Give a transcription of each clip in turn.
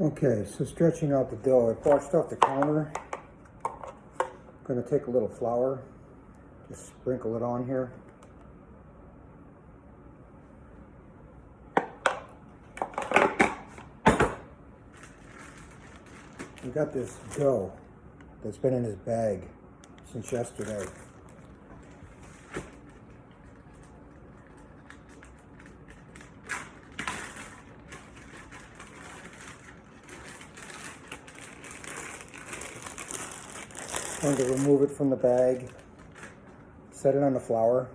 Okay, so stretching out the dough, I've washed off the counter. I'm going to take a little flour, just sprinkle it on here. We got this dough that's been in this bag since yesterday. I'm going to remove it from the bag, set it on the flour,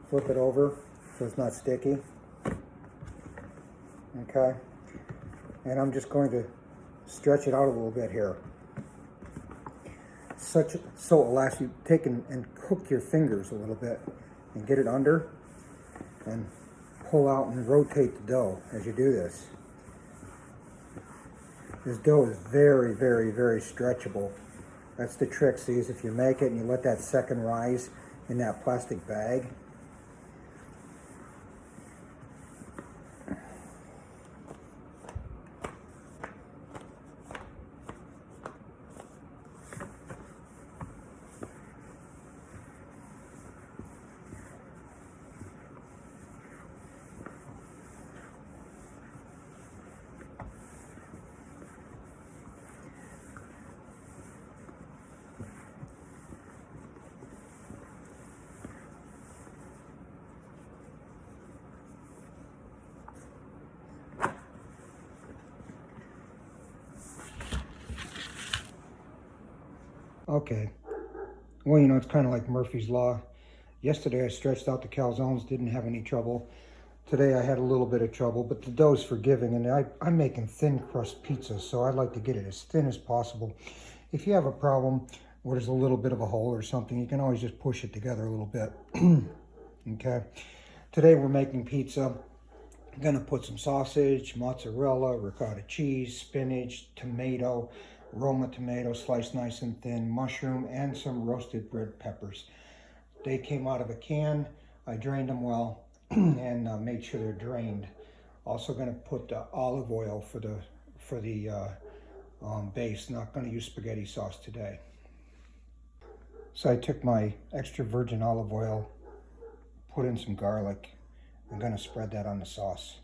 flip it over so it's not sticky. Okay, and I'm just going to stretch it out a little bit here. So it'll actually take and hook your fingers a little bit and get it under and pull out and rotate the dough as you do this. This dough is very, very, very stretchable. That's the trick, see, is if you make it and you let that second rise in that plastic bag. Okay, well, you know, it's kind of like Murphy's Law. Yesterday I stretched out the calzones, didn't have any trouble. Today I had a little bit of trouble, but the dough's forgiving, and I'm making thin crust pizza, so I like to get it as thin as possible. If you have a problem where there's a little bit of a hole or something, you can always just push it together a little bit. Okay, today we're making pizza. I'm gonna put some sausage, mozzarella, ricotta cheese, spinach, tomato, Roma tomato, sliced nice and thin, mushroom, and some roasted red peppers. They came out of a can. I drained them well and made sure they're drained. Also gonna put olive oil for the base. Not gonna use spaghetti sauce today. So I took my extra virgin olive oil, put in some garlic. I'm gonna spread that on the sauce.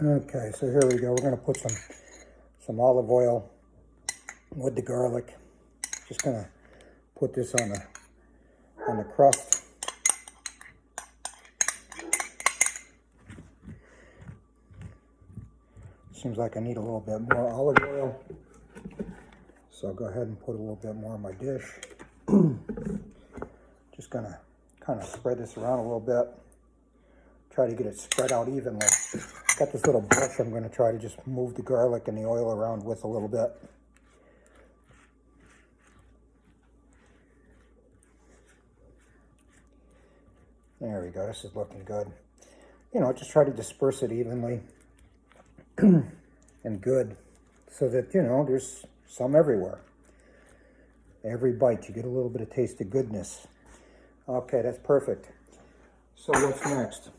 Okay, so here we go. We're gonna put some olive oil with the garlic. Just gonna put this on the crust. Seems like I need a little bit more olive oil, so I'll go ahead and put a little bit more on my dish. Just gonna kind of spread this around a little bit. Try to get it spread out evenly. Got this little brush I'm gonna try to just move the garlic and the oil around with a little bit. There we go, this is looking good. You know, just try to disperse it evenly and good so that, you know, there's some everywhere. Every bite you get a little bit of taste of goodness. Okay, that's perfect. So what's next?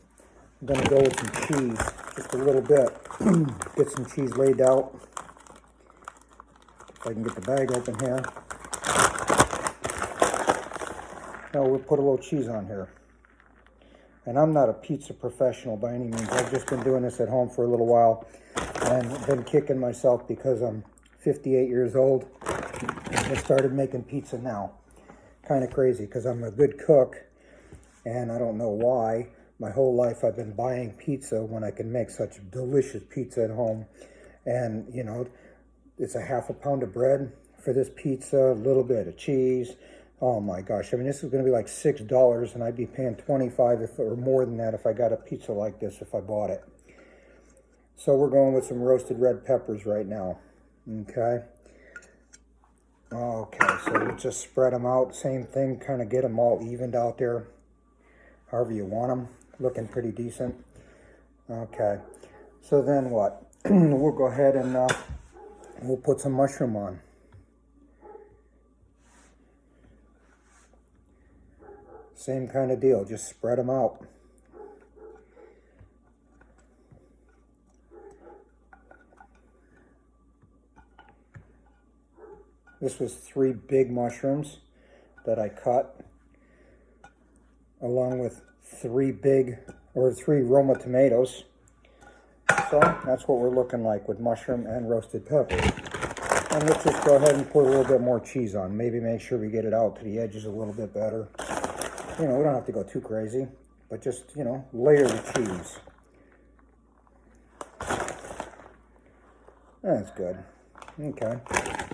I'm gonna go with some cheese, just a little bit. Get some cheese laid out. If I can get the bag open here. Now we'll put a little cheese on here. And I'm not a pizza professional by any means. I've just been doing this at home for a little while and been kicking myself because I'm 58 years old. I started making pizza now. Kind of crazy because I'm a good cook and I don't know why. My whole life I've been buying pizza when I can make such delicious pizza at home. And, you know, it's a half a pound of bread for this pizza, a little bit of cheese. Oh my gosh, I mean, this is going to be like $6 and I'd be paying $25 or more than that if I got a pizza like this if I bought it. So we're going with some roasted red peppers right now, okay? Okay, so we'll just spread them out, same thing, kind of get them all evened out there, however you want them, looking pretty decent. Okay, so then what? We'll go ahead and we'll put some mushroom on. Same kind of deal, just spread them out. This was 3 big mushrooms that I cut, along with 3 Roma tomatoes. So that's what we're looking like with mushroom and roasted peppers. And let's just go ahead and put a little bit more cheese on. Maybe make sure we get it out to the edges a little bit better. You know, we don't have to go too crazy, but just, you know, layer the cheese. That's good. Okay.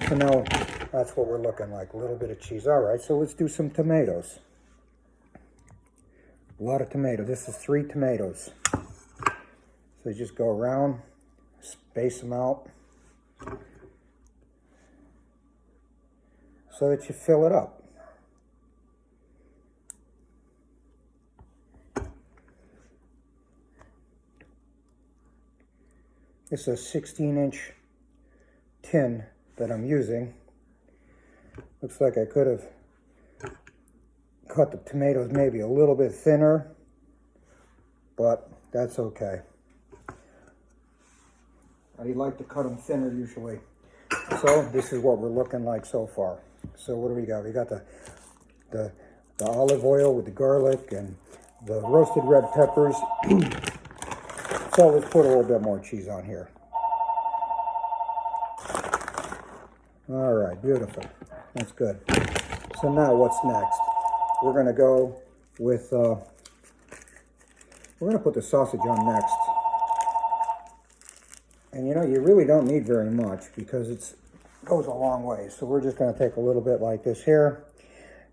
So now that's what we're looking like, a little bit of cheese. All right, so let's do some tomatoes. A lot of tomatoes. This is 3 tomatoes. So just go around, space them out, so that you fill it up. This is a 16-inch tin that I'm using. Looks like I could have cut the tomatoes maybe a little bit thinner, but that's okay. I like to cut them thinner usually. So this is what we're looking like so far. So what do we got? We got the olive oil with the garlic and the roasted red peppers. So let's put a little bit more cheese on here. All right, beautiful. That's good. So now what's next? We're going to go with, we're going to put the sausage on next. And you know, you really don't need very much because it goes a long way. So we're just going to take a little bit like this here.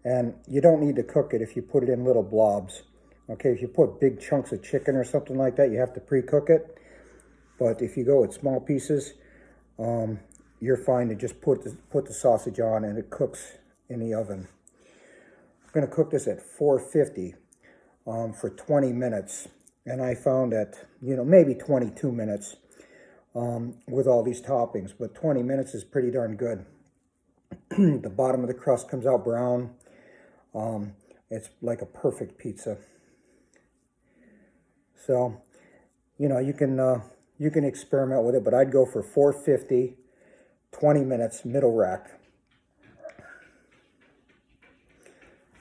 And you don't need to cook it if you put it in little blobs. Okay, if you put big chunks of chicken or something like that, you have to pre-cook it. But if you go with small pieces, you're fine to just put the sausage on and it cooks in the oven. I'm going to cook this at 450 for 20 minutes. And I found that, you know, maybe 22 minutes with all these toppings. But 20 minutes is pretty darn good. The bottom of the crust comes out brown. It's like a perfect pizza. So, you know, you can experiment with it, but I'd go for 450, 20 minutes, middle rack.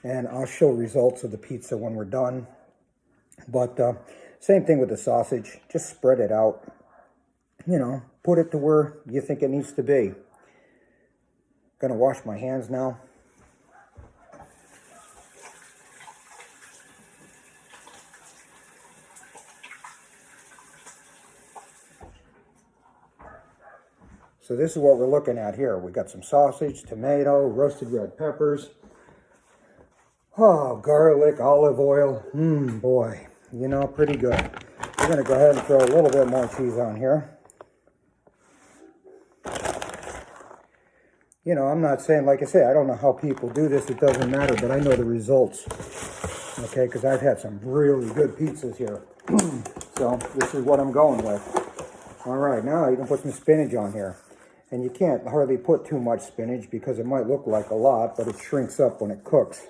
And I'll show results of the pizza when we're done. But same thing with the sausage. Just spread it out. You know, put it to where you think it needs to be. Gonna wash my hands now. So this is what we're looking at here. We got some sausage, tomato, roasted red peppers. Oh, garlic, olive oil. Boy, you know, pretty good. We're going to go ahead and throw a little bit more cheese on here. You know, I'm not saying, like I say, I don't know how people do this. It doesn't matter, but I know the results. Okay, because I've had some really good pizzas here. So this is what I'm going with. All right, now you can put some spinach on here. And you can't hardly put too much spinach because it might look like a lot, but it shrinks up when it cooks.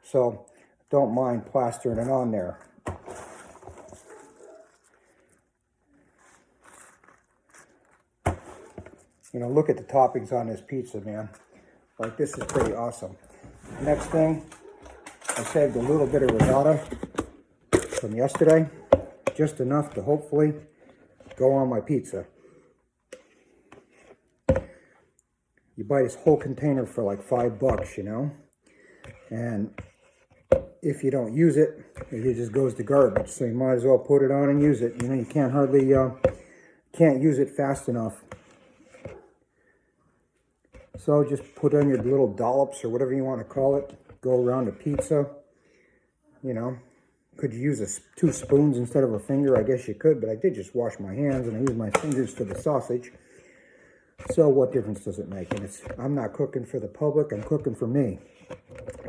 So don't mind plastering it on there. You know, look at the toppings on this pizza, man. Like, this is pretty awesome. Next thing, I saved a little bit of ricotta from yesterday. Just enough to hopefully go on my pizza. You buy this whole container for like $5, you know? And if you don't use it, it just goes to garbage. So you might as well put it on and use it. You know, you can't hardly, can't use it fast enough. So just put on your little dollops or whatever you want to call it. Go around a pizza, you know. Could you use 2 spoons instead of a finger? I guess you could, but I did just wash my hands and I used my fingers for the sausage. So what difference does it make? And I'm not cooking for the public, I'm cooking for me.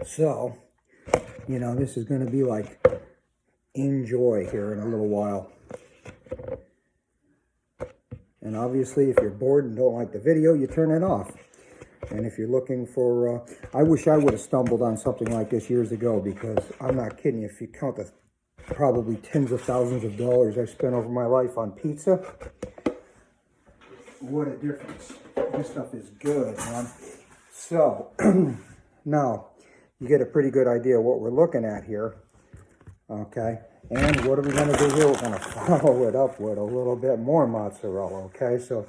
So, you know, this is going to be like, enjoy here in a little while. And obviously, if you're bored and don't like the video, you turn it off. And if you're looking for, I wish I would have stumbled on something like this years ago, because I'm not kidding you, if you count the probably tens of thousands of dollars I've spent over my life on pizza, what a difference. This stuff is good, man. So, now you get a pretty good idea what we're looking at here. Okay, and what are we going to do here? We're going to follow it up with a little bit more mozzarella. Okay, so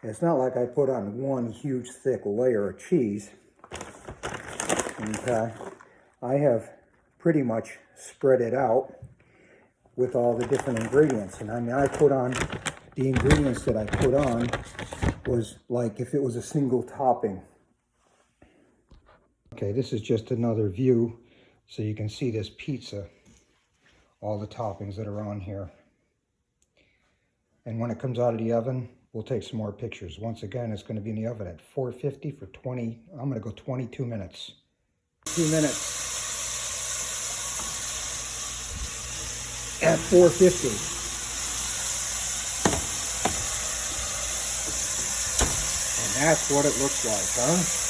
it's not like I put on one huge thick layer of cheese. Okay, I have pretty much spread it out with all the different ingredients. And I mean, I put on, the ingredients that I put on was like if it was a single topping. Okay, this is just another view so you can see this pizza, all the toppings that are on here. And when it comes out of the oven, we'll take some more pictures. Once again, it's going to be in the oven at 450 for 20, I'm going to go 22 minutes. 2 minutes at 450. And that's what it looks like, huh?